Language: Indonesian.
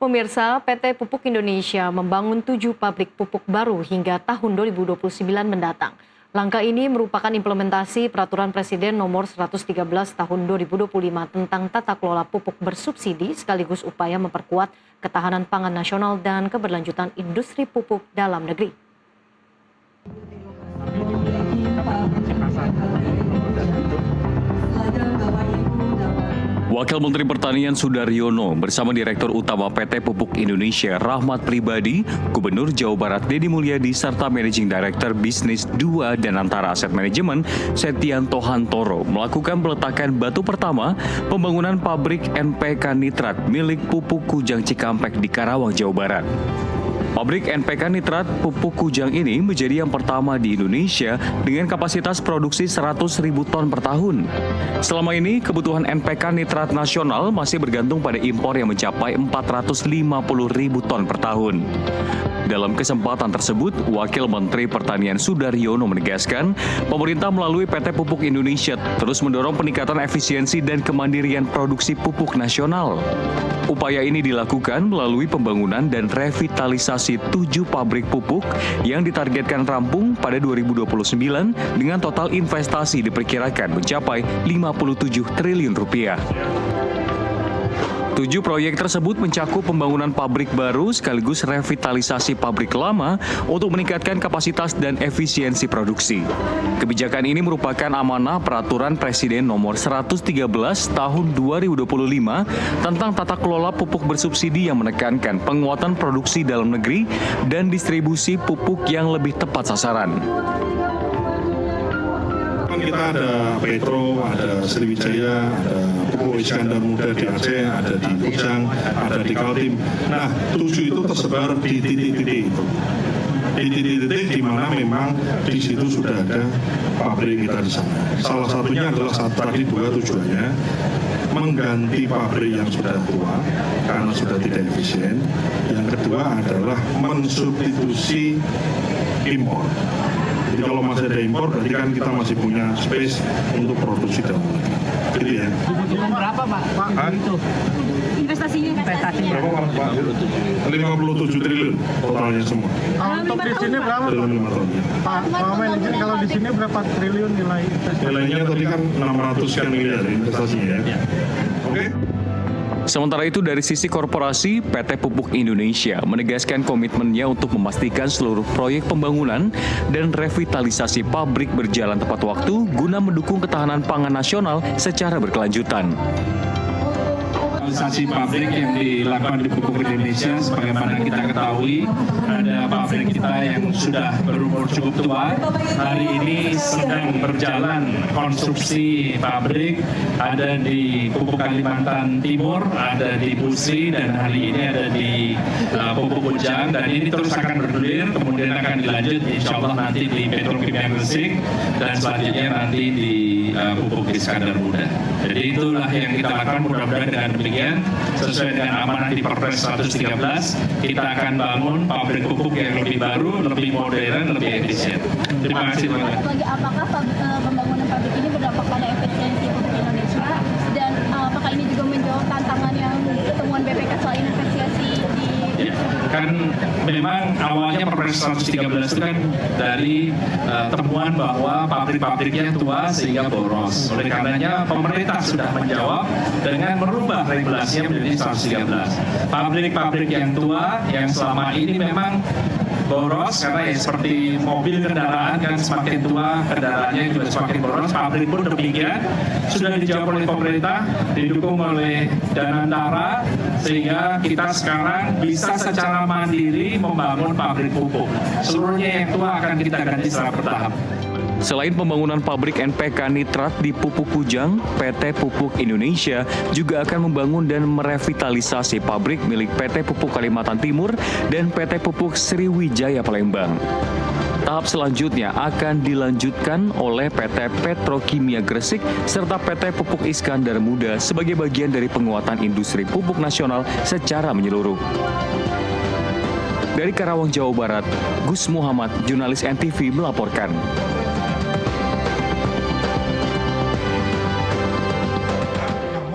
Pemirsa, PT Pupuk Indonesia membangun 7 pabrik pupuk baru hingga tahun 2029 mendatang. Langkah ini merupakan implementasi Peraturan Presiden Nomor 113 Tahun 2025 tentang tata kelola pupuk bersubsidi sekaligus upaya memperkuat ketahanan pangan nasional dan keberlanjutan industri pupuk dalam negeri. Wakil Menteri Pertanian Sudaryono bersama Direktur Utama PT Pupuk Indonesia Rahmat Pribadi, Gubernur Jawa Barat Deddy Mulyadi, serta Managing Director Bisnis 2 dan Antara Aset Manajemen Setianto Hantoro melakukan peletakan batu pertama pembangunan pabrik NPK Nitrat milik Pupuk Kujang Cikampek di Karawang, Jawa Barat. Pabrik NPK Nitrat Pupuk Kujang ini menjadi yang pertama di Indonesia dengan kapasitas produksi 100.000 ton per tahun. Selama ini, kebutuhan NPK Nitrat nasional masih bergantung pada impor yang mencapai 450.000 ton per tahun. Dalam kesempatan tersebut, Wakil Menteri Pertanian Sudaryono menegaskan, pemerintah melalui PT Pupuk Indonesia terus mendorong peningkatan efisiensi dan kemandirian produksi pupuk nasional. Upaya ini dilakukan melalui pembangunan dan revitalisasi 7 pabrik pupuk yang ditargetkan rampung pada 2029 dengan total investasi diperkirakan mencapai 57 triliun rupiah. 7 proyek tersebut mencakup pembangunan pabrik baru sekaligus revitalisasi pabrik lama untuk meningkatkan kapasitas dan efisiensi produksi. Kebijakan ini merupakan amanah Peraturan Presiden Nomor 113 Tahun 2025 tentang tata kelola pupuk bersubsidi yang menekankan penguatan produksi dalam negeri dan distribusi pupuk yang lebih tepat sasaran. Kita ada Petro, ada Sriwijaya, ada Pupuk Iskandar Muda di Aceh, ada di Kujang, ada di Kaltim. Nah, 7 itu tersebar di titik-titik itu. Di titik-titik di mana memang di situ sudah ada pabrik kita di sana. Salah satunya adalah tadi 2 tujuannya, mengganti pabrik yang sudah tua karena sudah tidak efisien. Yang kedua adalah mensubstitusi impor. Jadi kalau masih ada impor, berarti kan kita masih punya space untuk produksi dalam negeri. Gitu ya. Dibutuhkan berapa, Pak? Itu Investasinya berapa, Pak? 57 triliun totalnya semua. untuk di sini berapa, Dalam 5 tahun. Pak Manajer, kalau di sini berapa triliun nilai investasi? Nilainya tadi kan 600 sekian miliar investasinya ya. Oke? Sementara itu dari sisi korporasi, PT Pupuk Indonesia menegaskan komitmennya untuk memastikan seluruh proyek pembangunan dan revitalisasi pabrik berjalan tepat waktu guna mendukung ketahanan pangan nasional secara berkelanjutan. Revitalisasi pabrik yang dilakukan di Pupuk Indonesia, sebagaimana kita ketahui, ada pabrik kita yang sudah berumur cukup tua. Hari ini sedang berjalan konstruksi pabrik, ada di Pupuk Kalimantan Timur, ada di Busri, dan hari ini ada di Pupuk Kujang, dan ini terus akan bergulir, kemudian akan dilanjut insya Allah nanti di Petrokimia Gresik, dan selanjutnya nanti di Pupuk Iskandar Muda. Jadi itulah yang kita lakukan, mudah-mudahan dengan demikian sesuai dengan amanah di Perpres 113 kita akan bangun pabrik pupuk yang lebih baru, lebih modern, lebih efisien. Terima kasih Pak. Apakah pembangunan pabrik ini berdampak pada efisiensi pupuk Indonesia dan apakah ini juga menjawab tantangan yang temuan BPK soal inefisiensi di kan memang awalnya Perpres 113 itu kan dari temuan bahwa pabrik-pabriknya tua sehingga boros. Oleh karenanya pemerintah sudah menjawab dengan merubah regulasinya menjadi 113. Pabrik-pabrik yang tua yang selama ini memang boros karena ya seperti mobil kendaraan kan semakin tua kendaraannya juga semakin boros, pabrik pun demikian, sudah dijawab oleh pemerintah, didukung oleh Danantara, sehingga kita sekarang bisa secara mandiri membangun pabrik pupuk. Seluruhnya yang tua akan kita ganti secara bertahap. Selain pembangunan pabrik NPK Nitrat di Pupuk Kujang, PT Pupuk Indonesia juga akan membangun dan merevitalisasi pabrik milik PT Pupuk Kalimantan Timur dan PT Pupuk Sriwijaya Palembang. Tahap selanjutnya akan dilanjutkan oleh PT Petrokimia Gresik serta PT Pupuk Iskandar Muda sebagai bagian dari penguatan industri pupuk nasional secara menyeluruh. Dari Karawang, Jawa Barat, Gus Muhammad, jurnalis NTV melaporkan.